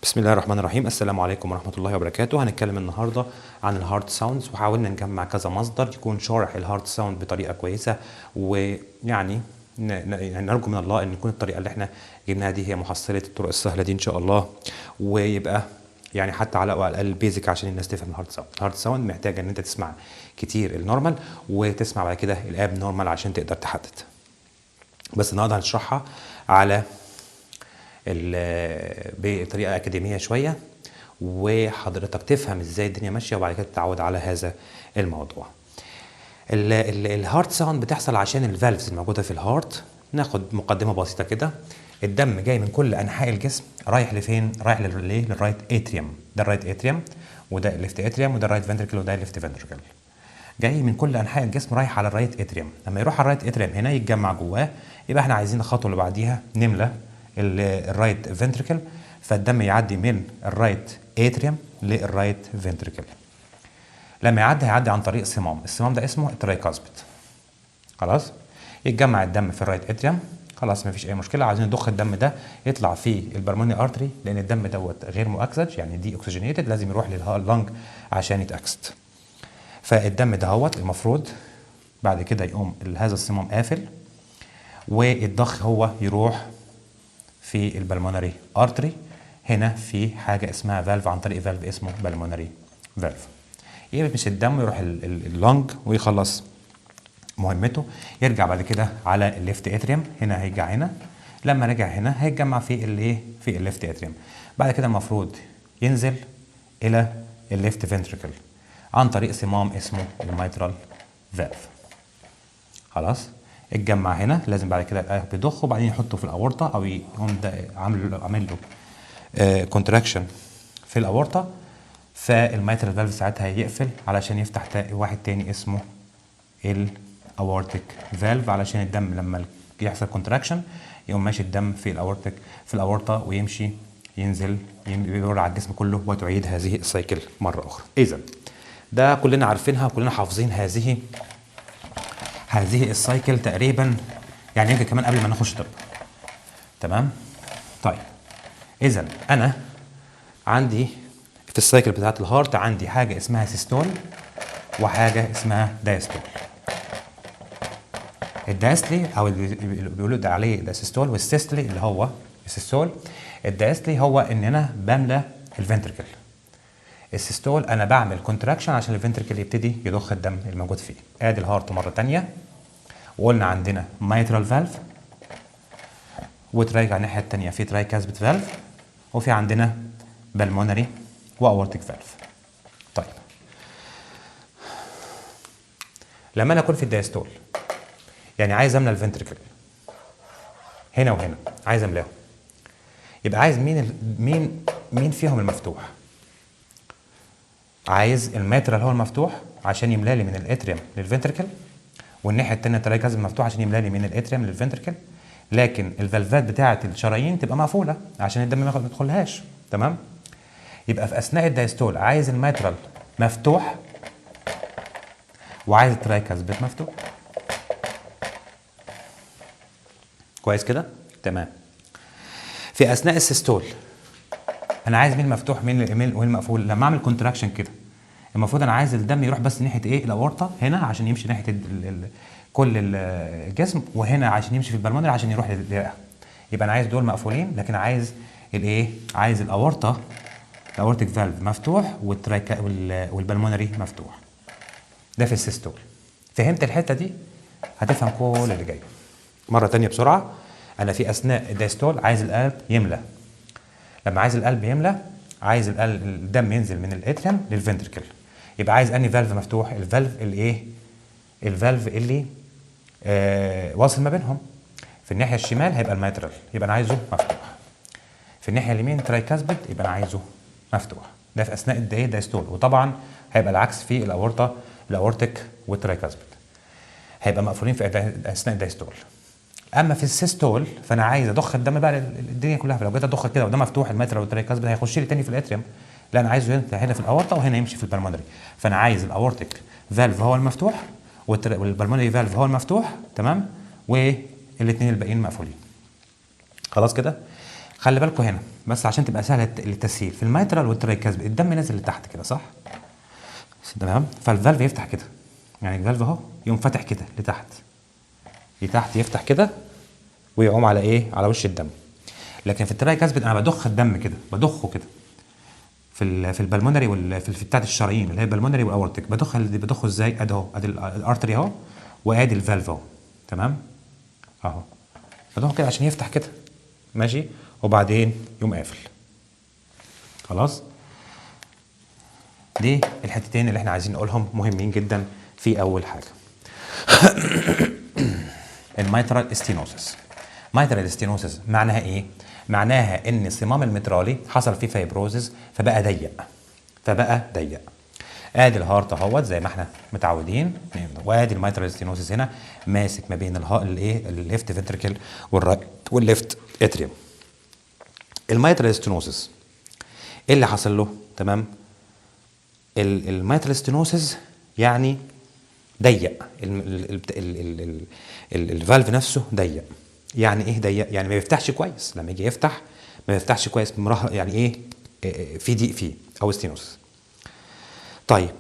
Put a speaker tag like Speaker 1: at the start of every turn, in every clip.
Speaker 1: بسم الله الرحمن الرحيم. السلام عليكم ورحمة الله وبركاته. هنتكلم النهاردة عن الهارت ساوندز، وحاولنا نجمع كذا مصدر يكون شارح الهارت ساوند بطريقة كويسة، ويعني نرجو من الله ان يكون الطريقة اللي احنا جبناها دي هي محصلة الطرق السهلة دي ان شاء الله، ويبقى يعني حتى على الاقل بيزك عشان الناس تفهم الهارت ساوند. الهارت ساوند محتاجة ان انت تسمع كتير النورمال وتسمع بعد كده الاب نورمال عشان تقدر تحدد. بس النهارده هنشرحها على بطريقه اكاديميه شويه، وحضرتك تفهم ازاي الدنيا ماشيه وبعد كده تتعود على هذا الموضوع. الهارت ساوند بتحصل عشان الفالفز الموجوده في الهارت. ناخد مقدمه بسيطه كده. الدم جاي من كل انحاء الجسم، رايح لفين؟ رايح للرايت اتريوم. ده الرايت اتريوم، وده الليفت اتريوم، وده الرايت فنتركل، وده الليفت فنتركل. جاي من كل انحاء الجسم رايح على الرايت اتريوم. لما يروح على الرايت اتريوم هنا يتجمع جواه، يبقى احنا عايزين الخطوه اللي بعديها نملى الرايت فنتركل، فالدم يعدي من الرايت اتريوم للرايت فنتركل. لما يعدي هيعدي عن طريق صمام، الصمام ده اسمه الترايكاسبيد. خلاص، يتجمع الدم في الرايت اتريوم، خلاص مفيش اي مشكله. عايزين نضخ الدم ده يطلع في البلمونري ارتري، لان الدم دوت غير مؤكسج، يعني دي اوكسجينيتد، لازم يروح لللنج عشان يتاكسد. فالدم دهوت المفروض بعد كده يقوم هذا الصمام قافل، والضخ هو يروح في البلمونري ارتري. هنا في حاجه اسمها فالف، عن طريق فالف اسمه بالمونري فالف، يمشي الدم يروح اللنج ويخلص مهمته، يرجع بعد كده على الليفت اتريوم. هنا هيرجع هنا، لما رجع هنا هيتجمع في الايه، في الليفت اتريوم. بعد كده المفروض ينزل الى الليفت فنتركل عن طريق صمام اسمه الميترال فالف. خلاص، اتجمع هنا، لازم بعد كده بيضخ وبعدين يحطه في الاورطه، او يقوم عامل له كونتراكشن في الاورطه، فالميترال فالف ساعتها يقفل علشان يفتح واحد تاني اسمه الاورتيك فالف، علشان الدم لما يحصل كونتراكشن يقوم ماشي الدم في الاورتيك في الاورطه ويمشي ينزل يدور على الجسم كله، وتعيد هذه السايكل مره اخرى. اذا ده كلنا عارفينها وكلنا حافظين هذه السايكل تقريبا، يعني يمكن كمان قبل ما نخش طب. تمام؟ طيب، اذا انا عندي في السايكل بتاعت الهارت عندي حاجه اسمها سيستول وحاجه اسمها دايستول. الدايستلي او اللي بيقولوا ده عليه السيستول، والسيستلي اللي هو السيستول. الدايستلي هو ان انا بملى الفنتركل. السيستول انا بعمل كونتراكشن عشان الفنتركل يبتدي يضخ الدم الموجود فيه. ادي الهارت مره ثانيه، وقلنا عندنا مايترال فالف، وترايك على الناحيه الثانيه في ترايكاسبيد فالف، وفي عندنا بالمونري واورتيك فالف. طيب، لما انا اكون في الدايستول يعني عايز املى الفنتركل هنا وهنا، عايز املاهم، يبقى عايز مين فيهم المفتوح؟ عايز الماترال هو المفتوح عشان يملى لي من الاتريوم للفنتركل، والناحيه الثانيه الترايكاسبيد مفتوح عشان يملى لي من الاتريوم للفنتركل، لكن الفالفات بتاعه الشرايين تبقى مقفوله عشان الدم ما يدخلهاش. تمام؟ يبقى في اثناء الدايستول عايز الماترال مفتوح وعايز الترايكاسبيد مفتوح. كويس كده؟ تمام. في اثناء السيستول انا عايز مين مفتوح ومين مقفول. لما اعمل كونتراكشن كده المفروض انا عايز الدم يروح بس ناحيه ايه؟ الاورطه هنا عشان يمشي ناحيه كل الجسم، وهنا عشان يمشي في البلمونري عشان يروح للرئه. يبقى انا عايز دول مقفولين، لكن عايز الايه؟ عايز الاورطه، الاورتيك فالف مفتوح والبلمونري مفتوح. ده في السيستول. فهمت الحته دي؟ هتفهم كل اللي جاي. مره ثانيه بسرعه. انا في اثناء الدايستول عايز القلب يملى. لما عايز القلب يملى عايز الدم ينزل من الاتريوم للفنتركل، يبقى عايز انهي فالف مفتوح؟ الفالف الايه؟ الفالف اللي واصل ما بينهم. في الناحيه الشمال هيبقى الماترال، يبقى انا عايزه مفتوح. في الناحيه اليمين ترايكاسبيد، يبقى انا عايزه مفتوح. ده في اثناء الدايستول. وطبعا هيبقى العكس في الاورطه، الاورتيك والترايكاسبيد هيبقى مقفولين في اثناء الدايستول. اما في السيستول فانا عايز اضخ الدم بقى الدنيا كلها، فلو جيت اضخ كده وده مفتوح الماترال والترايكاسبيد هيخش لي تاني في الاتريوم. لا، انا عايزه هنا في الاورطه وهنا يمشي في البلمونري. فانا عايز الاورتيك فالف هو المفتوح والبلمونري فالف هو المفتوح. تمام؟ والاثنين الباقيين مقفولين. خلاص كده؟ خلي بالكم هنا بس عشان تبقى سهله للتسهيل، في الميترال والترايكاسبيد الدم نازل لتحت كده صح؟ تمام؟ فالفالف يفتح كده، يعني الفالف اهو يقوم فاتح كده لتحت، لتحت يفتح كده ويقوم على ايه؟ على وش الدم. لكن في الترايكاسبيد انا بضخ الدم كده، بضخه كده في البلمونري في بتاعت الشرايين اللي هي البلمونري والاورتيك، بضخه ازاي؟ ادي اهو، ادي الارتري اهو، وادي الفالف اهو، تمام؟ اهو بضخه كده عشان يفتح كده، ماشي؟ وبعدين يقوم قافل. خلاص؟ دي الحتتين اللي احنا عايزين نقولهم مهمين جدا في اول حاجه. الميترال ستينوسيس. ميترال ستينوسيس معناها ايه؟ معناها ان الصمام المترالي حصل فيه فايبروزز فبقى ضيق، ادي الهارت اهوت زي ما احنا متعودين، وادي الميترال ستينوسيس هنا ماسك ما بين الايه الليفت فنتريكل والرايت والليفت اتريوم. الميترال ستينوسيس ايه اللي حصل له؟ تمام؟ الميترال ستينوسيس يعني ضيق، الفالف نفسه ضيق. يعني ايه ضيق؟ يعني ما بيفتحش كويس، لما يجي يفتح ما بيفتحش كويس، يعني ايه؟ في ضيق فيه او ستينوسيس. طيب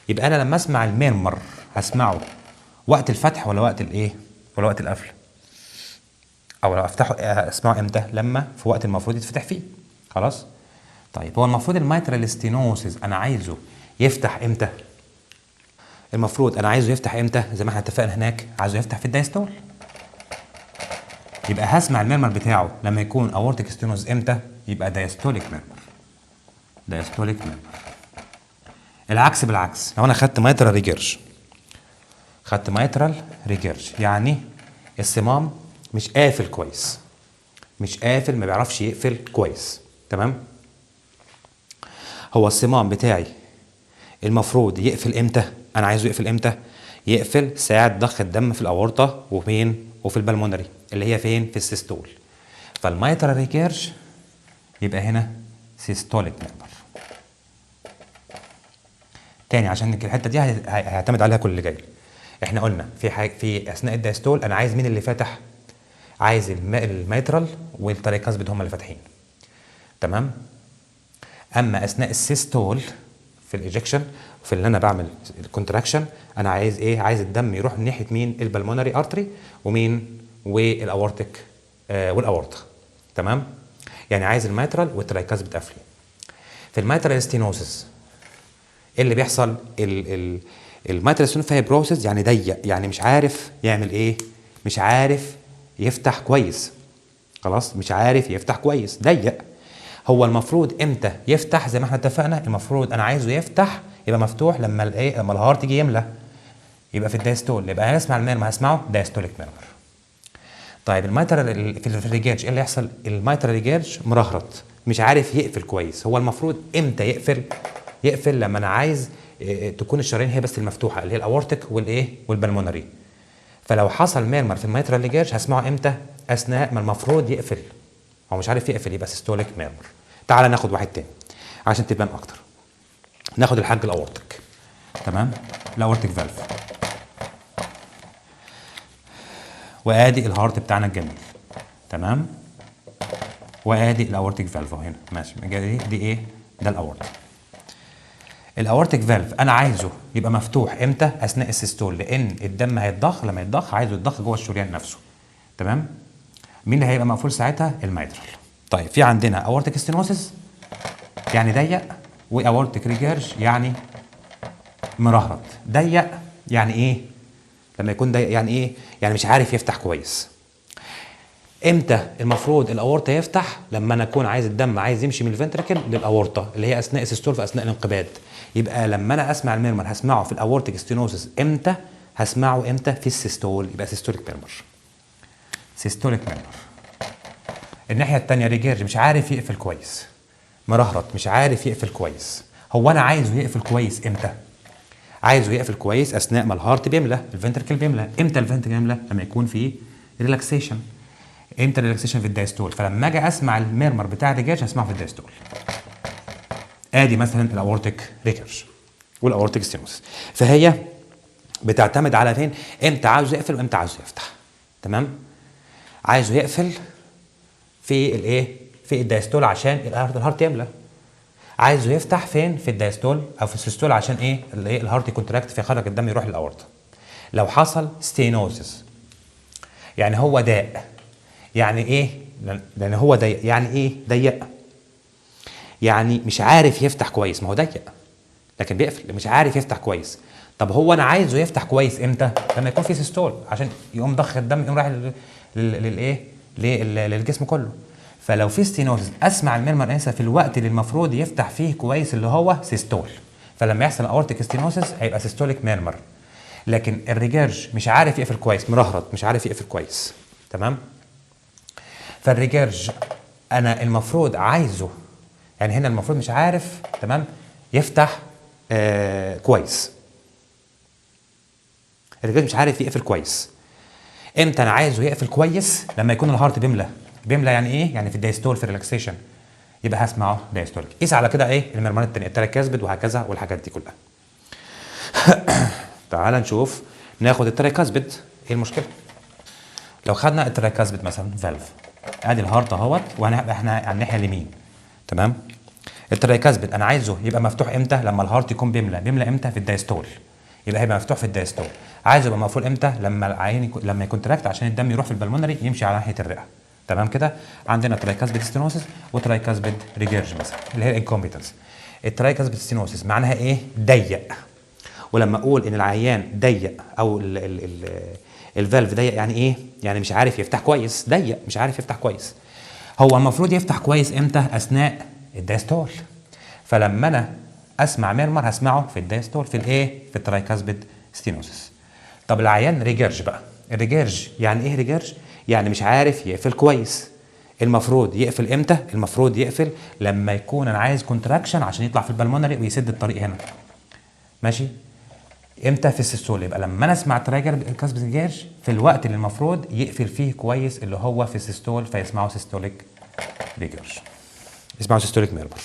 Speaker 1: يبقى انا لما اسمع الميرمر هسمعه وقت الفتح ولا وقت الايه؟ ولا وقت القفل؟ او لو افتحه اسمعه امتى؟ لما في وقت المفروض يتفتح فيه. خلاص؟ طيب هو المفروض الميترال ستينوسيس انا عايزه يفتح امتى؟ المفروض انا عايزه يفتح امتى؟ زي ما احنا اتفقنا هناك، عايزه يفتح في الدايستول. يبقى هسمع الميرمر بتاعه لما يكون اورتيك ستينوز امتى؟ يبقى دايستوليك ميرمر. العكس بالعكس، لو انا خدت ميترال ريجيرج، يعني الصمام مش قافل كويس، ما بيعرفش يقفل كويس، تمام؟ هو الصمام بتاعي المفروض يقفل امتى؟ انا عايزه يقفل امتى؟ يقفل ساعة ضخ الدم في الاورطة وفي البلمونري اللي هي فين؟ في السيستول. فالميترال ريجيرج يبقى هنا سيستوليك ميرمر. تاني عشان الحته دي هيعتمد عليها كل اللي جاي. احنا قلنا في اثناء الدايستول انا عايز مين اللي فاتح؟ عايز الميترال والترايكاسبيد هم اللي فاتحين، تمام؟ اما اثناء السيستول في الايجكشن في اللي انا بعمل الكونتراكشن انا عايز ايه؟ عايز الدم يروح من ناحيه مين؟ البلمونري ارتري والاورتيك والاورطه، تمام؟ يعني عايز الميترال والترايكاسبيد قافلين. في الميترال ستينوسيس ايه اللي بيحصل؟ الميترال ستينوسيس فايبروسيس يعني ضيق، يعني مش عارف يعمل ايه؟ مش عارف يفتح كويس. خلاص؟ مش عارف يفتح كويس، ضيق. هو المفروض امتى يفتح؟ زي ما احنا اتفقنا المفروض انا عايزه يفتح يبقى مفتوح لما الايه؟ لما الهارت يجي يملى، يبقى في الدايستول. يبقى هنسمع الميرمر هسمعه دايستوليك ميرمر. طيب الميترال في الريجيرج ايه اللي يحصل؟ الميترال ريجيرج مرهرط، مش عارف يقفل كويس. هو المفروض امتى يقفل لما انا عايز تكون الشرايين هي بس المفتوحه اللي هي الاورتيك والبلمونري. فلو حصل ميرمر في الميترال ريجيرج هسمعه امتى؟ اثناء ما المفروض يقفل، هو مش عارف يقفل، يبقى سيستوليك ميرمر. تعال ناخد واحد تاني عشان تبان اكتر. ناخد الحاج الاورتيك، تمام؟ الاورتيك فالف، وادي الهارت بتاعنا الجميل، تمام؟ وادي الاورتيك فالف هنا، ماشي؟ دي ايه؟ ده الاورتيك. الاورتيك فالف انا عايزه يبقى مفتوح امتى؟ اثناء السيستول، لان الدم هيتضخ، لما يتضخ عايزه يتضخ جوه الشريان نفسه، تمام؟ مين اللي هيبقى مقفول ساعتها؟ الميترال. طيب في عندنا اورتيك ستينوسيس يعني ضيق، واورتيك ريجيرج يعني مرهرط. ضيق يعني ايه؟ لما يكون ضيق يعني ايه؟ يعني مش عارف يفتح كويس. امتى المفروض الاورطه يفتح؟ لما انا اكون عايز الدم عايز يمشي من الفنتركل للاورطه اللي هي اثناء السيستول في اثناء الانقباض. يبقى لما انا اسمع الميرمر هسمعه في الاورتيك ستينوسيس امتى؟ هسمعه امتى؟ في السيستول، يبقى سيستوليك ميرمر. الناحيه الثانيه ريجيرج مش عارف يقفل كويس، مرهرط مش عارف يقفل كويس. هو انا عايزه يقفل كويس امتى؟ عايزه يقفل كويس اثناء ما الهارت بيملى، الفنتركل بيملى. امتى الفنتركل بيملى؟ لما يكون في ريلاكسيشن. امتى الريلاكسيشن؟ في الدايستول. فلما اجي اسمع الميرمر بتاع الريجيرج هسمعه في الدايستول. ادي مثلا الاورتيك ريجيرج والاورتيك ستينوسيس. فهي بتعتمد على فين؟ امتى عاوزه يقفل وامتى عاوزه يفتح، تمام؟ عايزه يقفل في الايه، في الدايستول عشان الهارت يملى. عايزه يفتح فين؟ في الدايستول او في السيستول عشان ايه؟ الهارت يكونتراكت فيخرج الدم يروح للاورطه. لو حصل ستينوزس يعني هو ضاق. يعني ايه؟ لان هو ضيق. يعني ايه ضيق؟ يعني مش عارف يفتح كويس. ما هو ضيق لكن بيقفل، مش عارف يفتح كويس. طب هو انا عايزه يفتح كويس امتى؟ لما يكون في سيستول عشان يقوم ضخ الدم يقوم رايح للايه؟ للجسم كله. فلو في ستينوزس اسمع الميرمر انسا في الوقت اللي المفروض يفتح فيه كويس اللي هو سيستول. فلما يحصل اورتيك ستينوزس هيبقى سيستوليك ميرمر. لكن الريجيرج مش عارف يقفل كويس، مرهرط مش عارف يقفل كويس. تمام؟ فالريجيرج انا المفروض عايزه، يعني هنا المفروض مش عارف تمام يفتح كويس. الريجيرج مش عارف يقفل كويس. امتى انا عايزه يقفل كويس؟ لما يكون الهارت بيملى. بيملى يعني ايه؟ يعني في الدايستول في الريلاكسيشن يبقى هسمعه دايستوليك. قيس على كده ايه؟ المرمرات الثانيه التراكاسبيد وهكذا والحاجات دي كلها. تعال نشوف ناخد التراكاسبيد. ايه المشكله؟ لو خدنا التراكاسبيد مثلا فالف، ادي الهارت اهوت واحنا على الناحيه اليمين. تمام؟ التراكاسبيد انا عايزه يبقى مفتوح امتى؟ لما الهارت يكون بيملى. بيملى امتى؟ في الدايستول. يبقى هيبقى مفتوح في الدايستول. عايزه يبقى مقفول امتى؟ لما العين لما يكونتراكت عشان الدم يروح في البلمونري يمشي على ناحيه الرئه. تمام كده؟ عندنا ترايكاسبيد ستينوسيس وترايكاسبيد ريجيرج مثلا اللي هي الانكومبتنس. الترايكاسبيد ستينوسيس معناها ايه؟ ضيق. ولما اقول ان العيان ضيق او الفالف ضيق يعني ايه؟ يعني مش عارف يفتح كويس. ضيق مش عارف يفتح كويس. هو المفروض يفتح كويس امتى؟ اثناء الدايستول. فلما انا اسمع ميرمر هسمعه في الدايستول في الايه؟ في الترايكاسبيد ستينوسيس. طب العيان ريجيرج بقى. الريجيرج يعني ايه ريجيرج؟ يعني مش عارف يقفل كويس. المفروض يقفل امتى؟ المفروض يقفل لما يكون انا عايز كونتراكشن عشان يطلع في البلمونري ويسد الطريق هنا. ماشي؟ امتى؟ في السيستول. يبقى لما انا اسمع ترايكاسبيد ريجيرج في الوقت اللي المفروض يقفل فيه كويس اللي هو في السيستول فيسمعه سيستوليك ريجيرج. يسمعه سيستوليك ميرمر.